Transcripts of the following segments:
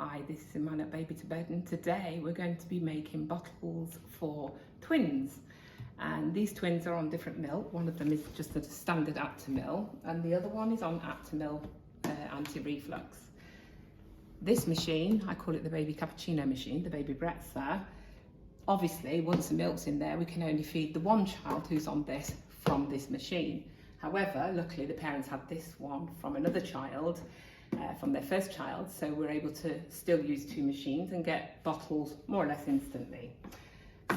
Hi, this is Iman at Baby to Bed, and today we're going to be making bottles for twins. And these twins are on different milk. One of them is just a standard Aptamil, and the other one is on Aptamil anti-reflux. This machine, I call it the baby cappuccino machine, the baby Brezza. Obviously, once the milk's in there, we can only feed the one child who's on this from this machine. However, luckily the parents had this one from another child, from their first child, so we're able to still use two machines and get bottles more or less instantly.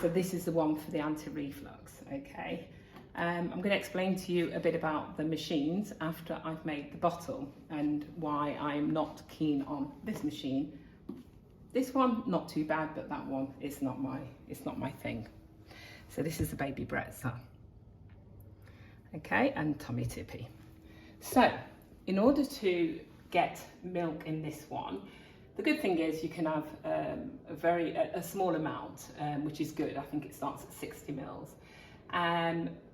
So this is the one for the anti-reflux, okay? I'm going to explain to you a bit about the machines after I've made the bottle and why I'm not keen on this machine. This one, not too bad, but that one is not my thing. So this is the baby Brezza, okay, and Tommee Tippee. So in order to get milk in this one, the good thing is you can have a small amount, which is good. I think it starts at 60 mils.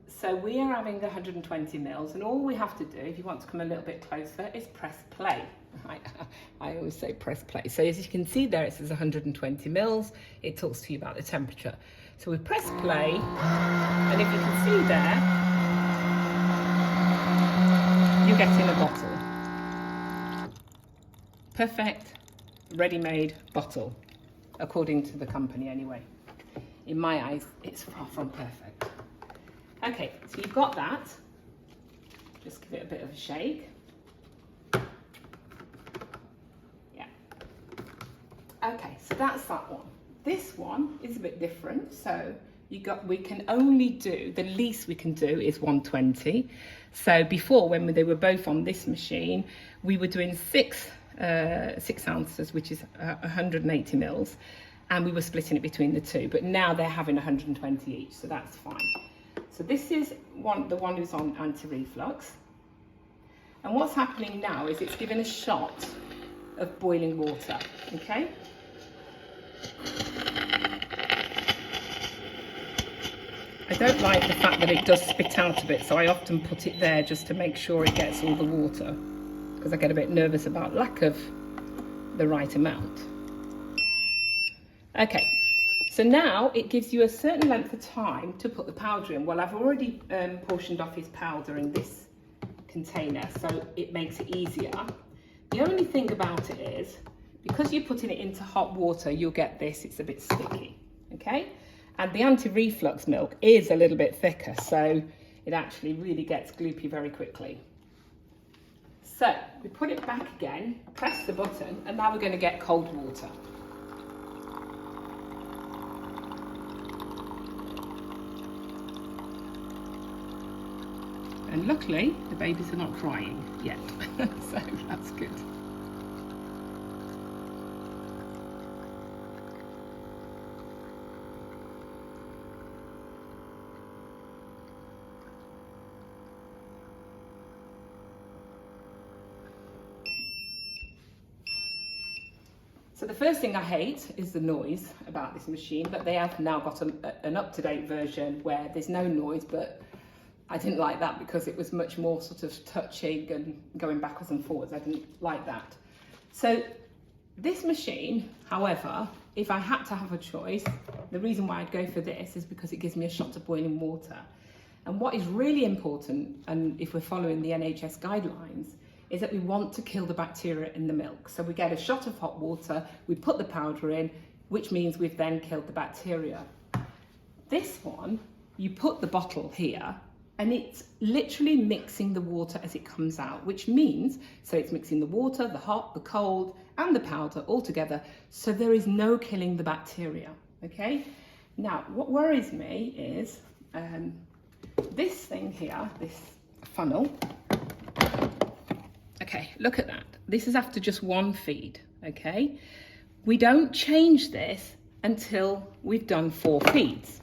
So we are having 120 mils, and all we have to do, if you want to come a little bit closer, is press play. I always say press play. So as you can see there, it says 120 mils. It talks to you about the temperature. So we press play, and if you can see there, you're getting a bottle. Perfect, ready-made bottle, according to the company anyway. In my eyes, it's far from perfect. Okay, so you've got that. Just give it a bit of a shake. Yeah. Okay, so that's that one. This one is a bit different. So we can only do, the least we can do is 120. So before, when they were both on this machine, we were doing 6 ounces, which is 180 mils, and we were splitting it between the two, but now they're having 120 each, so that's fine. So this is the one who's on anti-reflux, and what's happening now is it's giving a shot of boiling water, okay? I don't like the fact that it does spit out a bit, so I often put it there just to make sure it gets all the water, because I get a bit nervous about lack of the right amount. Okay, so now it gives you a certain length of time to put the powder in. Well, I've already portioned off his powder in this container, so it makes it easier. The only thing about it is, because you're putting it into hot water, you'll get this, it's a bit sticky, okay? And the anti-reflux milk is a little bit thicker, so it actually really gets gloopy very quickly. So we put it back again, press the button, and now we're going to get cold water. And luckily, the babies are not crying yet, so that's good. So the first thing I hate is the noise about this machine, but they have now got an up-to-date version where there's no noise, but I didn't like that because it was much more sort of touching and going backwards and forwards. I didn't like that. So this machine, however, if I had to have a choice, the reason why I'd go for this is because it gives me a shot of boiling water. And what is really important, and if we're following the NHS guidelines, is that we want to kill the bacteria in the milk. So we get a shot of hot water, we put the powder in, which means we've then killed the bacteria. This one, you put the bottle here, and it's literally mixing the water as it comes out, which means, so it's mixing the water, the hot, the cold, and the powder all together, so there is no killing the bacteria, okay? Now, what worries me is this thing here, this funnel. Okay, look at that. This is after just one feed, okay? We don't change this until we've done 4 feeds.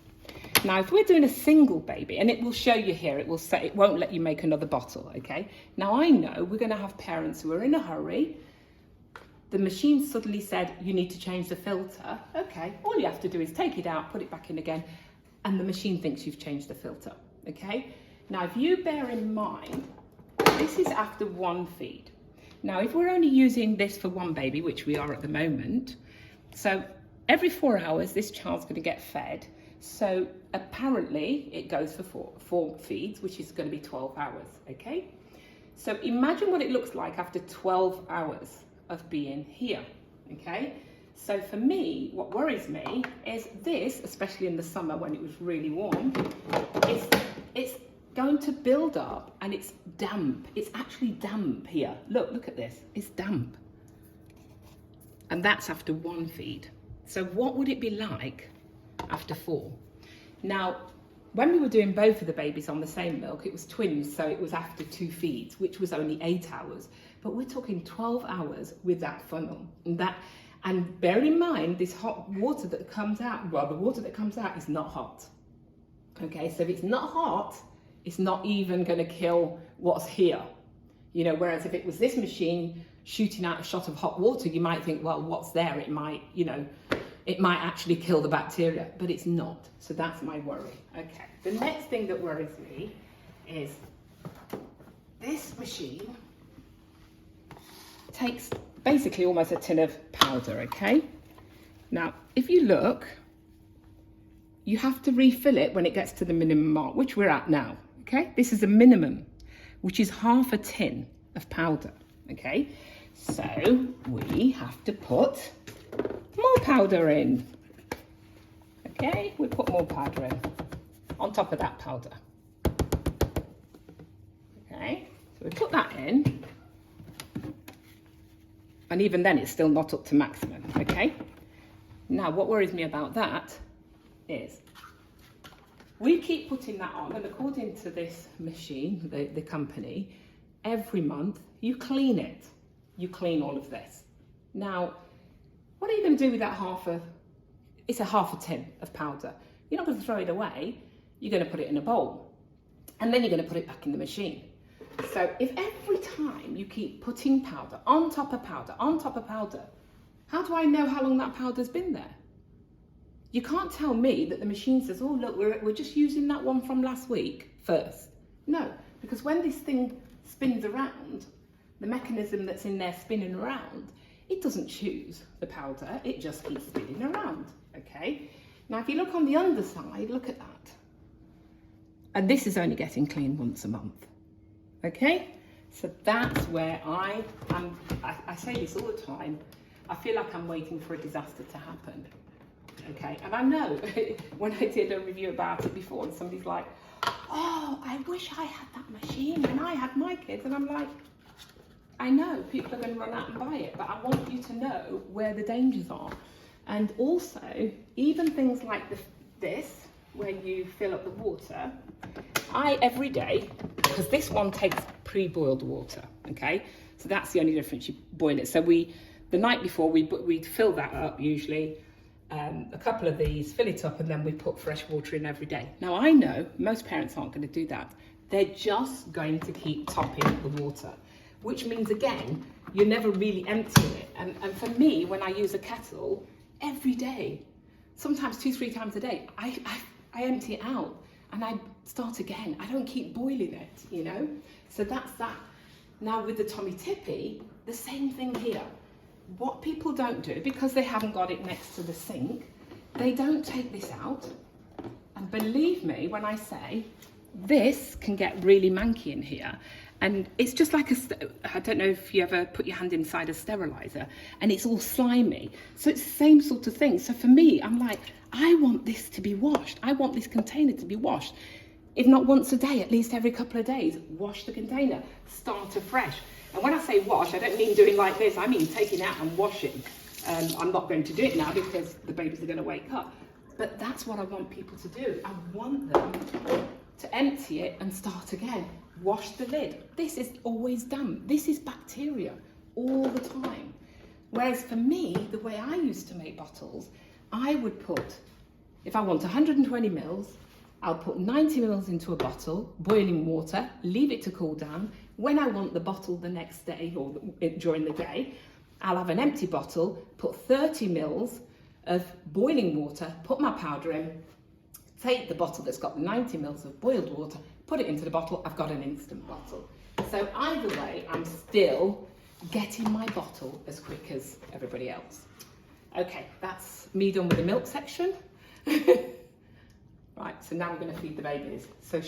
Now, if we're doing a single baby, and it will show you here, it will say, it won't let you make another bottle, okay? Now, I know we're gonna have parents who are in a hurry. The machine suddenly said, you need to change the filter. Okay, all you have to do is take it out, put it back in again, and the machine thinks you've changed the filter, okay? Now, if you bear in mind, this is after 1 feed. Now, if we're only using this for one baby, which we are at the moment, so every 4 hours, this child's going to get fed. So apparently it goes for four feeds, which is going to be 12 hours, okay? So imagine what it looks like after 12 hours of being here, okay? So for me, what worries me is this, especially in the summer when it was really warm, it's going to build up and it's damp. It's actually damp here. Look at this, it's damp. And that's after one feed. So what would it be like after 4? Now, when we were doing both of the babies on the same milk, it was twins, so it was after 2 feeds, which was only 8 hours. But we're talking 12 hours with that funnel. And bear in mind, this hot water that comes out, well, the water that comes out is not hot. Okay, so if it's not hot, it's not even going to kill what's here. You know, whereas if it was this machine shooting out a shot of hot water, you might think, well, what's there? It might, you know, it might actually kill the bacteria, but it's not. So that's my worry. Okay, the next thing that worries me is this machine takes basically almost a tin of powder, okay? Now, if you look, you have to refill it when it gets to the minimum mark, which we're at now, okay? This is a minimum, which is half a tin of powder, okay? So we have to put more powder in, okay? We put more powder in on top of that powder, okay? So we put that in, and even then it's still not up to maximum, okay? Now, what worries me about that is we keep putting that on, and according to this machine, the company, every month you clean it. You clean all of this. Now, what are you going to do with that it's a half a tin of powder. You're not going to throw it away. You're going to put it in a bowl, and then you're going to put it back in the machine. So if every time you keep putting powder on top of powder, on top of powder, how do I know how long that powder's been there? You can't tell me that the machine says, oh, look, we're just using that one from last week first. No, because when this thing spins around, the mechanism that's in there spinning around, it doesn't choose the powder, it just keeps spinning around, okay? Now, if you look on the underside, look at that. And this is only getting cleaned once a month, okay? So that's where I say this all the time, I feel like I'm waiting for a disaster to happen, okay? And I know when I did a review about it before, and somebody's like, oh, I wish I had that machine when I had my kids, and I'm like, I know people are going to run out and buy it, but I want you to know where the dangers are. And also, even things like this, where you fill up the water, every day, because this one takes pre-boiled water, okay? So that's the only difference, you boil it. So the night before, we'd fill that up usually, a couple of these, fill it up, and then we put fresh water in every day. Now, I know most parents aren't going to do that. They're just going to keep topping the water, which means, again, you're never really emptying it. And for me, when I use a kettle, every day, sometimes 2-3 times a day, I empty it out and I start again. I don't keep boiling it, you know? So that's that. Now with the Tommee Tippee, the same thing here. What people don't do, because they haven't got it next to the sink, they don't take this out. And believe me when I say, this can get really manky in here. And it's just like I don't know if you ever put your hand inside a sterilizer and it's all slimy. So it's the same sort of thing. So for me, I'm like, I want this to be washed. I want this container to be washed. If not once a day, at least every couple of days, wash the container, start afresh. And when I say wash, I don't mean doing like this. I mean taking out and washing. I'm not going to do it now because the babies are going to wake up. But that's what I want people to do. I want them to empty it and start again. Wash the lid. This is always damp. This is bacteria all the time. Whereas for me, the way I used to make bottles, I would put, if I want 120 mils, I'll put 90 mils into a bottle, boiling water, leave it to cool down. When I want the bottle the next day or during the day, I'll have an empty bottle, put 30 mils of boiling water, put my powder in, take the bottle that's got 90 mils of boiled water, put it into the bottle, I've got an instant bottle. So either way, I'm still get in my bottle as quick as everybody else. Okay, that's me done with the milk section. Right, so now we're going to feed the babies. So